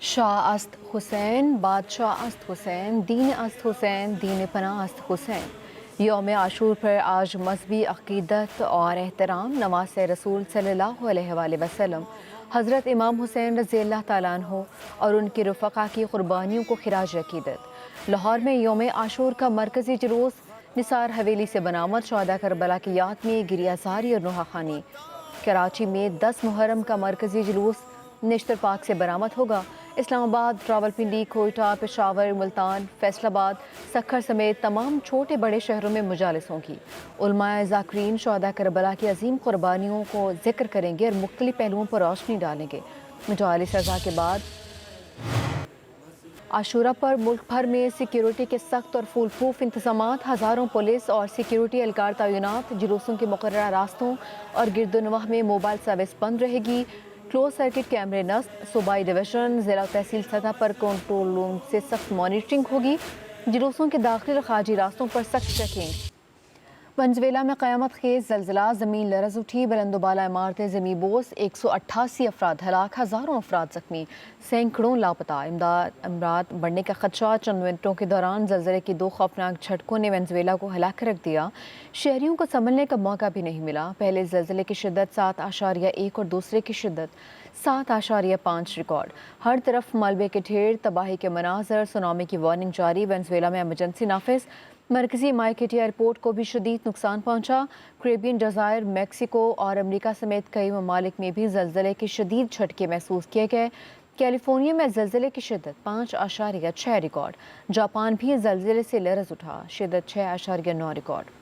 شاہ است حسین، بادشاہ است حسین، دین است حسین، دین پناہ است حسین۔ یوم عاشور پر آج مذہبی عقیدت اور احترام نواز رسول صلی اللہ علیہ وآلہ وسلم حضرت امام حسین رضی اللہ تعالیٰ عنہ اور ان کے رفقا کی قربانیوں کو خراج عقیدت۔ لاہور میں یوم عاشور کا مرکزی جلوس نثار حویلی سے برآمد، شہداء کربلا کی یاد میں گریہ زاری اور نوحہ خوانی۔ کراچی میں 10 محرم کا مرکزی جلوس نشتر پارک سے برآمد ہوگا۔ اسلام آباد، راولپنڈی، کوئٹہ، پشاور، ملتان، فیصل آباد، سکھر سمیت تمام چھوٹے بڑے شہروں میں مجالس ہوں گی۔ علماء ذاکرین شہداء کربلا کی عظیم قربانیوں کو ذکر کریں گے اور مختلف پہلوؤں پر روشنی ڈالیں گے۔ مجالس اعزا کے بعد عاشورہ پر ملک بھر میں سیکیورٹی کے سخت اور فول پروف انتظامات، ہزاروں پولیس اور سیکیورٹی اہلکار تعینات۔ جلوسوں کے مقررہ راستوں اور گرد و نواح میں موبائل سروس بند رہے گی۔ کلوز سرکٹ کیمرے نصب، صوبائی ڈویژن، ضلع تحصیل سطح پر کنٹرول روم سے سخت مانیٹرنگ ہوگی۔ جلوسوں کے داخلی اور خارجی راستوں پر سخت چیکنگ۔ ونزویلا میں قیامت خیز زلزلہ، زمین لرز اٹھی، بلند و بالا عمارتیں زمیں بوس، 188 افراد ہلاک، ہزاروں افراد زخمی، سینکڑوں لاپتہ۔ امداد بڑھنے کا خدشہ۔ چند منٹوں کے دوران زلزلے کی 2 خوفناک جھٹکوں نے ونزویلا کو ہلا کے رکھ دیا، شہریوں کو سنبھلنے کا موقع بھی نہیں ملا۔ پہلے زلزلے کی شدت 7.1 اور دوسرے کی شدت 7.5 ریکارڈ۔ ہر طرف ملبے کے ڈھیر، تباہی کے مناظر، سونامی کی وارننگ جاری۔ ونزویلا میں ایمرجنسی نافذ۔ مرکزی مائیکیٹی ایئرپورٹ کو بھی شدید نقصان پہنچا۔ کریبین جزائر، میکسیکو اور امریکہ سمیت کئی ممالک میں بھی زلزلے کے شدید جھٹکے محسوس کیے گئے۔ کیلیفورنیا میں زلزلے کی شدت 5.6 ریکارڈ۔ جاپان بھی زلزلے سے لرز اٹھا، شدت 6.9 ریکارڈ۔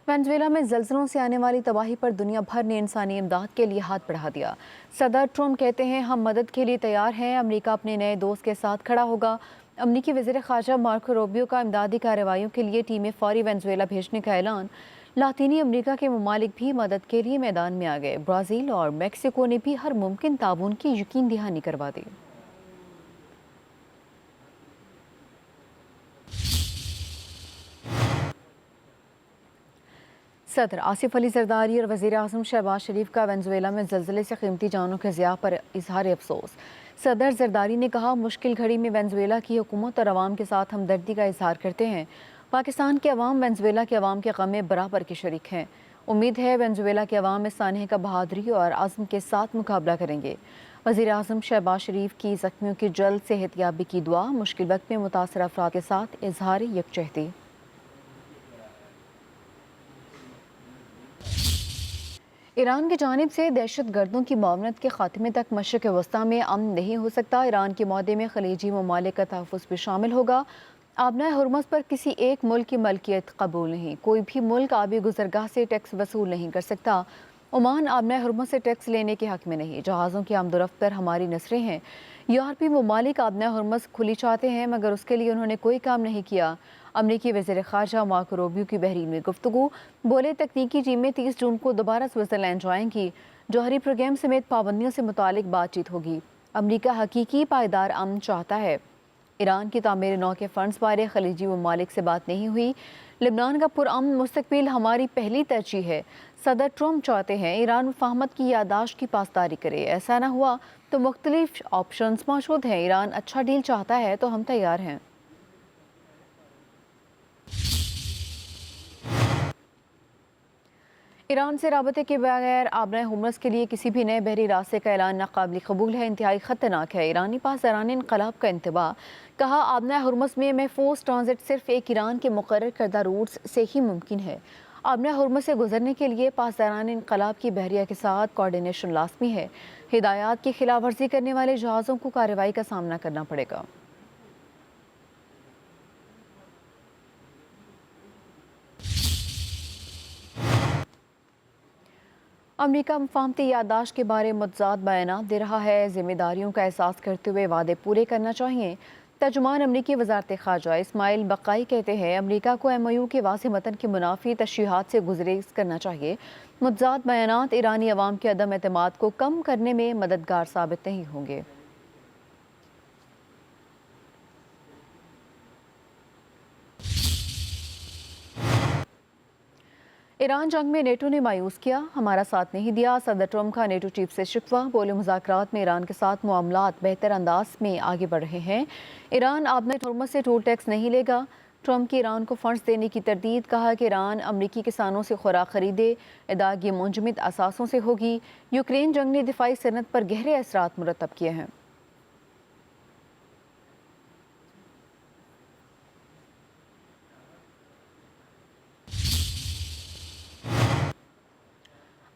وینزویلا میں زلزلوں سے آنے والی تباہی پر دنیا بھر نے انسانی امداد کے لیے ہاتھ بڑھا دیا۔ صدر ٹرمپ کہتے ہیں ہم مدد کے لیے تیار ہیں، امریکہ اپنے نئے دوست کے ساتھ کھڑا ہوگا۔ امریکی وزیر خارجہ مارکو روبیو کا امدادی کارروائیوں کے لیے ٹیمیں فوری وینزویلا بھیجنے کا اعلان۔ لاطینی امریکہ کے ممالک بھی مدد کے لیے میدان میں آ گئے۔ برازیل اور میکسیکو نے بھی ہر ممکن تعاون کی یقین دہانی کروا دی۔ صدر آصف علی زرداری اور وزیر اعظم شہباز شریف کا وینزویلا میں زلزلے سے قیمتی جانوں کے ضیاع پر اظہار افسوس۔ صدر زرداری نے کہا مشکل گھڑی میں وینزویلا کی حکومت اور عوام کے ساتھ ہمدردی کا اظہار کرتے ہیں۔ پاکستان کے عوام وینزویلا کے عوام کے غم میں برابر کے شریک ہیں۔ امید ہے وینزویلا کے عوام اس سانحے کا بہادری اور عزم کے ساتھ مقابلہ کریں گے۔ وزیر اعظم شہباز شریف کی زخمیوں کی جلد صحت یابی کی دعا۔ مشکل وقت میں متاثرہ افراد کے ساتھ اظہار یکجہتی۔ ایران کی جانب سے دہشت گردوں کی معاونت کے خاتمے تک مشرق وسطیٰ میں امن نہیں ہو سکتا۔ ایران کے معاہدے میں خلیجی ممالک کا تحفظ بھی شامل ہوگا۔ آبنائے ہرمز پر کسی ایک ملک کی ملکیت قبول نہیں۔ کوئی بھی ملک آبی گزرگاہ سے ٹیکس وصول نہیں کر سکتا۔ عمان آبنائے ہرمز سے ٹیکس لینے کے حق میں نہیں۔ جہازوں کی آمد و رفت پر ہماری نظریں ہیں۔ یورپی ممالک آبنائے ہرمز کھلی چاہتے ہیں مگر اس کے لیے انہوں نے کوئی کام نہیں کیا۔ امریکی وزیر خارجہ مارکو روبیو کی بحرین میں گفتگو۔ بولے تکنیکی ٹیمیں 30 جون کو دوبارہ سوئٹزرلینڈ جائیں گی۔ جوہری پروگرام سمیت پابندیوں سے متعلق بات چیت ہوگی۔ امریکہ حقیقی پائیدار امن چاہتا ہے۔ ایران کی تعمیر نو کے فنڈز بارے خلیجی ممالک سے بات نہیں ہوئی۔ لبنان کا پرامن مستقبل ہماری پہلی ترجیح ہے۔ صدر ٹرمپ چاہتے ہیں ایران مفاہمت کی یادداشت کی پاسداری کرے۔ ایسا نہ ہوا تو مختلف آپشنز موجود ہیں۔ ایران اچھا ڈیل چاہتا ہے تو ہم تیار ہیں۔ ایران سے رابطے کے بغیر آبنائے ہرمز کے لیے کسی بھی نئے بحری راستے کا اعلان ناقابل قبول ہے، انتہائی خطرناک ہے۔ ایرانی پاسداران انقلاب کا انتباہ۔ کہا آبنائے ہرمز میں محفوظ ٹرانزٹ صرف ایک ایران کے مقرر کردہ روٹس سے ہی ممکن ہے۔ آبنائے ہرمز سے گزرنے کے لیے پاسداران انقلاب کی بحریہ کے ساتھ کوارڈینیشن لازمی ہے۔ ہدایات کی خلاف ورزی کرنے والے جہازوں کو کارروائی کا سامنا کرنا پڑے گا۔ امریکہ مفاہمتی یادداشت کے بارے متضاد بیانات دے رہا ہے۔ ذمہ داریوں کا احساس کرتے ہوئے وعدے پورے کرنا چاہیے۔ ترجمان امریکی وزارت خارجہ اسماعیل بقائی کہتے ہیں امریکہ کو ایم او یو کے واضح متن کے منافی تشریحات سے گریز کرنا چاہیے۔ متضاد بیانات ایرانی عوام کے عدم اعتماد کو کم کرنے میں مددگار ثابت نہیں ہوں گے۔ ایران جنگ میں نیٹو نے مایوس کیا، ہمارا ساتھ نہیں دیا، صدر ٹرمپ کا نیٹو چیف سے شکوہ، بولے مذاکرات میں ایران کے ساتھ معاملات بہتر انداز میں آگے بڑھ رہے ہیں، ایران آبنائے ہرمز سے ٹول ٹیکس نہیں لے گا، ٹرمپ کی ایران کو فنڈز دینے کی تردید، کہا کہ ایران امریکی کسانوں سے خوراک خریدے، ادائیگی منجمد اثاثوں سے ہوگی، یوکرین جنگ نے دفاعی صنعت پر گہرے اثرات مرتب کیے ہیں۔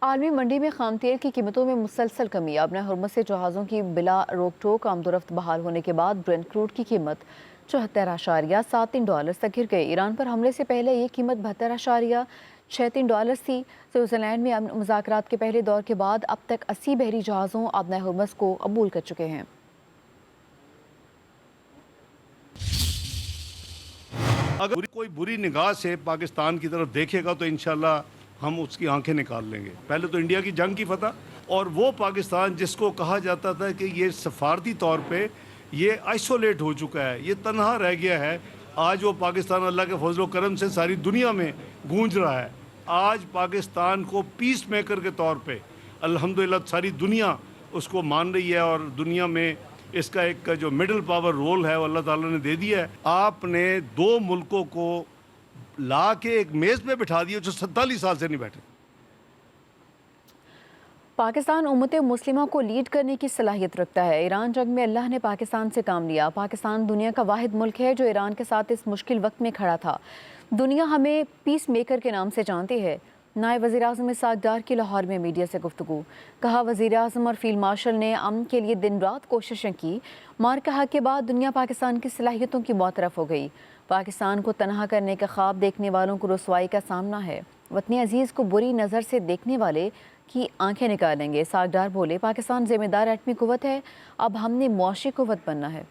عالمی منڈی میں خام تیل کی قیمتوں میں مسلسل کمی، آبنائے ہرمز سے جہازوں کی بلا روک ٹوک آمد و رفت بحال ہونے کے بعد برنٹ کروڈ کی قیمت $74.73 تک گر گئی۔ ایران پر حملے سے پہلے یہ قیمت $72.63 تھی۔ سوئٹزر لینڈ میں امن مذاکرات کے پہلے دور کے بعد اب تک 80 بحری جہازوں آبنائے ہرمز کو عبور کر چکے ہیں۔ اگر کوئی بری نگاہ سے پاکستان کی طرف دیکھے گا تو انشاءاللہ ہم اس کی آنکھیں نکال لیں گے۔ پہلے تو انڈیا کی جنگ کی فتح، اور وہ پاکستان جس کو کہا جاتا تھا کہ یہ سفارتی طور پہ یہ آئسولیٹ ہو چکا ہے، یہ تنہا رہ گیا ہے، آج وہ پاکستان اللہ کے فضل و کرم سے ساری دنیا میں گونج رہا ہے۔ آج پاکستان کو پیس میکر کے طور پہ الحمدللہ ساری دنیا اس کو مان رہی ہے، اور دنیا میں اس کا ایک جو مڈل پاور رول ہے وہ اللہ تعالیٰ نے دے دیا ہے۔ آپ نے دو ملکوں کو لا کے ایک میز پہ بٹھا دیا جو 47 سال سے نہیں بیٹھے۔ پاکستان امت مسلمہ کو لیڈ کرنے کی صلاحیت رکھتا ہے، ایران جنگ میں اللہ نے پاکستان سے کام لیا، پاکستان دنیا کا واحد ملک ہے جو ایران کے ساتھ اس مشکل وقت میں کھڑا تھا، دنیا ہمیں پیس میکر کے نام سے جانتی ہے۔ نائب وزیر اعظم اسحاق ڈار کی لاہور میں میڈیا سے گفتگو، کہا وزیر اعظم اور فیلڈ مارشل نے امن کے لیے دن رات کوششیں کی، مار کہا کے بعد دنیا پاکستان کی صلاحیتوں کی معترف ہو گئی، پاکستان کو تنہا کرنے کا خواب دیکھنے والوں کو رسوائی کا سامنا ہے، وطن عزیز کو بری نظر سے دیکھنے والے کی آنکھیں نکالیں گے۔ اسحاق ڈار بولے پاکستان ذمہ دار ایٹمی قوت ہے، اب ہم نے معاشی قوت بننا ہے۔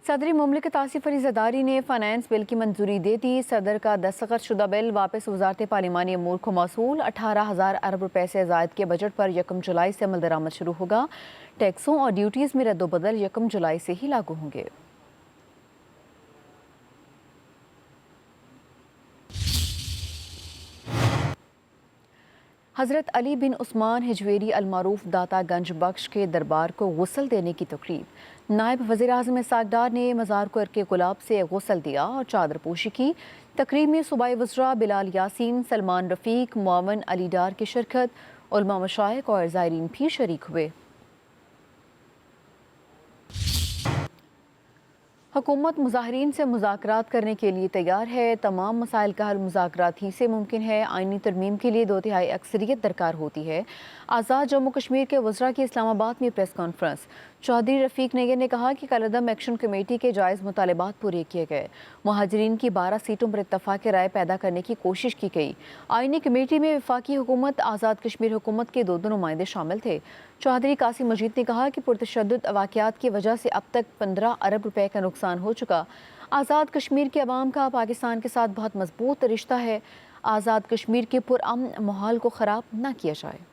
صدر مملکت آصف علی زرداری نے فائنانس بل کی منظوری دے دی، صدر کا دستخط شدہ بل واپس وزارت پارلیمانی امور کو موصول، 18,000 ارب روپے سے زائد کے بجٹ پر 1 جولائی سے عمل درآمد شروع ہوگا، ٹیکسوں اور ڈیوٹیز میں رد و بدل 1 جولائی سے ہی لاگو ہوں گے۔ حضرت علی بن عثمان حجویری المعروف داتا گنج بخش کے دربار کو غسل دینے کی تقریب، نائب وزیر اعظم اسحاق ڈار نے مزار کو عرق گلاب سے غسل دیا اور چادر پوشی کی۔ تقریب میں صوبائی وزراء بلال یاسین، سلمان رفیق، معاون علی ڈار کی شرکت، علماء مشائخ اور زائرین بھی شریک ہوئے۔ حکومت مظاہرین سے مذاکرات کرنے کے لیے تیار ہے، تمام مسائل کا حل مذاکرات ہی سے ممکن ہے، آئینی ترمیم کے لیے 2/3 اکثریت درکار ہوتی ہے۔ آزاد جموں کشمیر کے وزراء کی اسلام آباد میں پریس کانفرنس، چودھری رفیق نیر نے کہا کہ کالعدم ایکشن کمیٹی کے جائز مطالبات پورے کیے گئے، مہاجرین کی 12 سیٹوں پر اتفاق رائے پیدا کرنے کی کوشش کی گئی، آئینی کمیٹی میں وفاقی حکومت، آزاد کشمیر حکومت کے 2 نمائندے شامل تھے۔ چودھری قاسم مجید نے کہا کہ پرتشدد واقعات کی وجہ سے اب تک 15 ارب روپے کا نقصان ہو چکا، آزاد کشمیر کے عوام کا پاکستان کے ساتھ بہت مضبوط رشتہ ہے، آزاد کشمیر کے پرامن ماحول کو خراب نہ کیا جائے۔